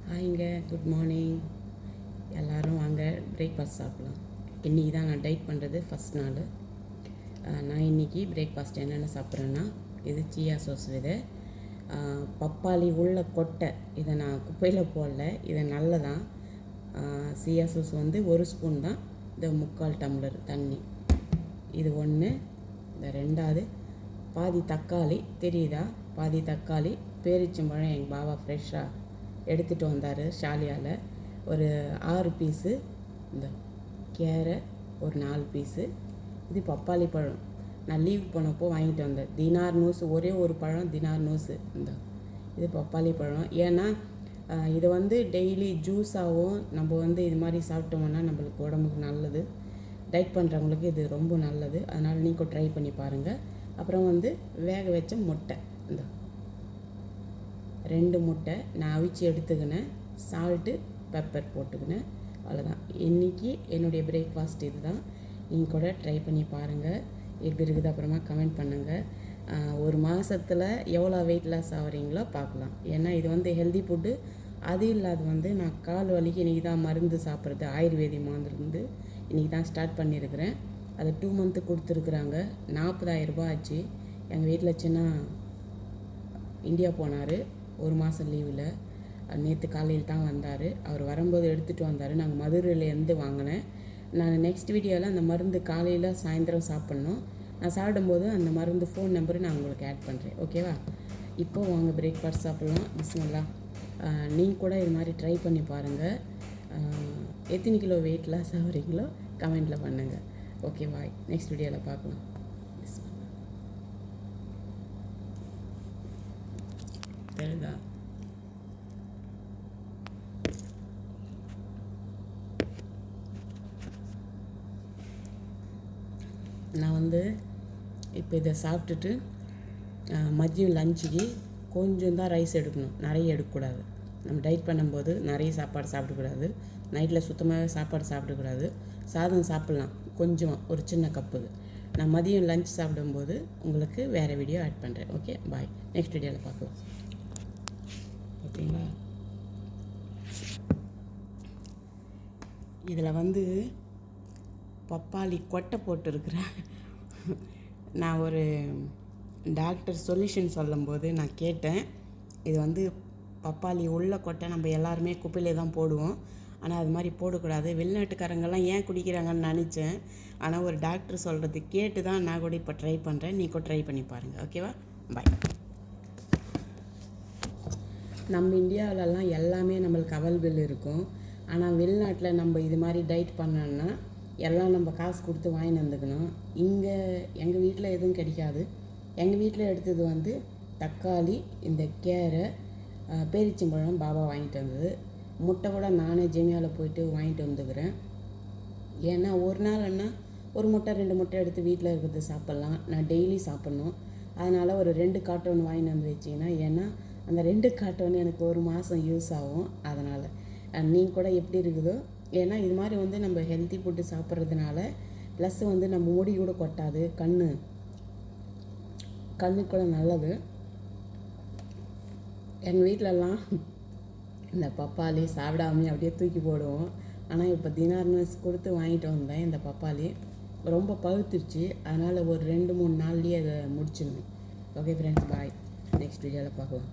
ஹாய்ங்க, good morning. எல்லோரும் வாங்க breakfast சாப்பிட்லாம். இன்றைக்கி தான் நான் டைட் பண்ணுறது ஃபஸ்ட் நாள். நான் இன்றைக்கி பிரேக்ஃபாஸ்ட் என்னென்ன சாப்பிட்றேன்னா, இது சியா சோஸ் விதை, பப்பாளி உள்ள கொட்டை. இதை நான் குப்பையில் போடல, இதை நல்லதான். சியா சோஸ் வந்து 1 ஸ்பூன் தான், இந்த 3/4 டம்ளர் தண்ணி. இது ஒன்று. இந்த 2வது பாதி தக்காளி, தெரியுதா? பாதி தக்காளி, பேரிச்சம்பழம் எங்கள் பாபா ஃப்ரெஷ்ஷாக எடுத்துகிட்டு வந்தார் ஷாலியாவில். ஒரு 6 பீஸு. இந்த கேரை ஒரு 4 பீஸு. இது பப்பாளி பழம், நான் லீவ் போனப்போ வாங்கிட்டு வந்தேன். தினார் நூஸ், ஒரே ஒரு பழம் தினார் நூஸு. இந்த இது பப்பாளி பழம். ஏன்னா இதை வந்து டெய்லி ஜூஸாகவும் நம்ம வந்து இது மாதிரி சாப்பிட்டோம்னா நம்மளுக்கு உடம்புக்கு நல்லது. டைட் பண்ணுறவங்களுக்கு இது ரொம்ப நல்லது. அதனால் நீங்கள் ட்ரை பண்ணி பாருங்கள். அப்புறம் வந்து வேக வச்ச முட்டை, இந்த 2 முட்டை நான் அவிச்சு எடுத்துக்கினேன். Salt pepper போட்டுக்கினேன். அவ்வளோதான். இன்றைக்கி என்னுடைய பிரேக்ஃபாஸ்ட் இது தான். நீங்கள் கூட ட்ரை பண்ணி பாருங்கள், எப்படி இருக்குது அப்புறமா கமெண்ட் பண்ணுங்கள். ஒரு மாதத்தில் எவ்வளோ வெயிட் லாஸ் ஆகிறீங்களோ பார்க்கலாம். ஏன்னா இது வந்து ஹெல்தி ஃபுட்டு. அது இல்லாத வந்து நான் கால் வலிக்கு இன்றைக்கி தான் மருந்து சாப்பிட்றது, ஆயுர்வேதி மருந்து இன்றைக்கி தான் ஸ்டார்ட் பண்ணியிருக்கிறேன். அது 2 மந்த்து கொடுத்துருக்குறாங்க. 40,000 ரூபா ஆச்சு. எங்கள் வீட்டில் சின்ன இந்தியா போனார் ஒரு மாதம் லீவில். நேற்று காலையில் தான் வந்தார். அவர் வரும்போது எடுத்துகிட்டு வந்தார். நாங்கள் மதுரையிலேருந்து வாங்கினேன். நான் நெக்ஸ்ட் வீடியோவில் அந்த மருந்து காலையில் சாயந்தரம் சாப்பிட்ணும். நான் சாப்பிடும்போது அந்த மருந்து ஃபோன் நம்பரு நான் உங்களுக்கு ஆட் பண்ணுறேன், ஓகேவா? இப்போது வாங்க பிரேக்ஃபாஸ்ட் சாப்பிட்லாம். பிஸ்மில்லா. நீங்கள் கூட இது மாதிரி ட்ரை பண்ணி பாருங்கள். எத்தனை கிலோ வெயிட் லாஸ் ஆகிறீங்களோ கமெண்ட்டில் பண்ணுங்கள். ஓகே, பாய். நெக்ஸ்ட் வீடியோவில் பார்க்கலாம். தெரியுதா? நான் வந்து இப்போ இதை சாப்பிட்டுட்டு மதியம் லஞ்சுக்கு கொஞ்சம் தான் ரைஸ் எடுக்கணும், நிறைய எடுக்கக்கூடாது. நம்ம டைட் பண்ணும்போது நிறைய சாப்பாடு சாப்பிடக்கூடாது. நைட்டில் சுத்தமாகவே சாப்பாடு சாப்பிடக்கூடாது. சாதம் சாப்பிட்லாம் கொஞ்சமாக, ஒரு சின்ன கப்புக்கு. நான் மதியம் லஞ்ச் சாப்பிடும்போது உங்களுக்கு வேறு வீடியோ ஆட் பண்ணுறேன். ஓகே, பாய். நெக்ஸ்ட் வீடியோவில் பார்க்கலாம். ஓகேங்களா? இதில் வந்து பப்பாளி கொட்டை போட்டுருக்குறேன். நான் ஒரு டாக்டர் சொல்யூஷன் சொல்லும்போது நான் கேட்டேன், இது வந்து பப்பாளி உள்ள கொட்டை நம்ம எல்லாருமே குப்பையிலே தான் போடுவோம். ஆனால் அது மாதிரி போடக்கூடாது. வெளிநாட்டுக்காரங்கெல்லாம் ஏன் குடிக்கிறாங்கன்னு நினச்சேன். ஆனால் ஒரு டாக்டர் சொல்கிறது கேட்டு தான் நான் கூட இப்போ ட்ரை பண்ணுறேன். நீங்கள் ட்ரை பண்ணி பாருங்கள், ஓகேவா? பாய். நம்ம இந்தியாவிலலாம் எல்லாமே நம்மளுக்கு அவைலபிள் இருக்கும். ஆனால் வெளிநாட்டில் நம்ம இது மாதிரி டைட் பண்ணோன்னா எல்லாம் நம்ம காசு கொடுத்து வாங்கிட்டு வந்துக்கணும். இங்கே எங்கள் வீட்டில் எதுவும் கிடைக்காது. எங்கள் வீட்டில் எடுத்தது வந்து தக்காளி, இந்த கேரை, பேரிச்சம்பழம் பாபா வாங்கிட்டு வந்தது. முட்டை கூட நானே ஜெமியாவில் போயிட்டு வாங்கிட்டு வந்துக்கிறேன். ஏன்னா ஒரு நாள்னா ஒரு முட்டை 2 முட்டை எடுத்து வீட்டில் இருக்கிறது சாப்பிட்லாம். நான் டெய்லி சாப்பிட்ணும். அதனால் ஒரு 2 கார்ட்டூன் வாங்கிட்டு வந்து வச்சிங்கன்னா, ஏன்னா அந்த 2 கார்ட்டூன் எனக்கு ஒரு மாதம் யூஸ் ஆகும். அதனால் நீங்கள் கூட எப்படி இருக்குதோ, ஏன்னா இது மாதிரி வந்து நம்ம ஹெல்த்தி ஃபுட்டு சாப்பிட்றதுனால ப்ளஸ் வந்து நம்ம முடி கூட கொட்டாது, கண்ணு கூட நல்லது. எங்கள் வீட்டிலலாம் இந்த பப்பாளி சாப்பிடாமே அப்படியே தூக்கி போடுவோம். ஆனால் இப்போ தினார் நூஸ் கொடுத்து வாங்கிட்டு வந்தேன். இந்த பப்பாளி ரொம்ப பழுத்துருச்சு. அதனால் ஒரு 2-3 நாள்லேயே அதை முடிச்சிடணும். ஓகே ஃப்ரெண்ட்ஸ், பாய். நெக்ஸ்ட் வீடியோவில் பார்க்கலாம்.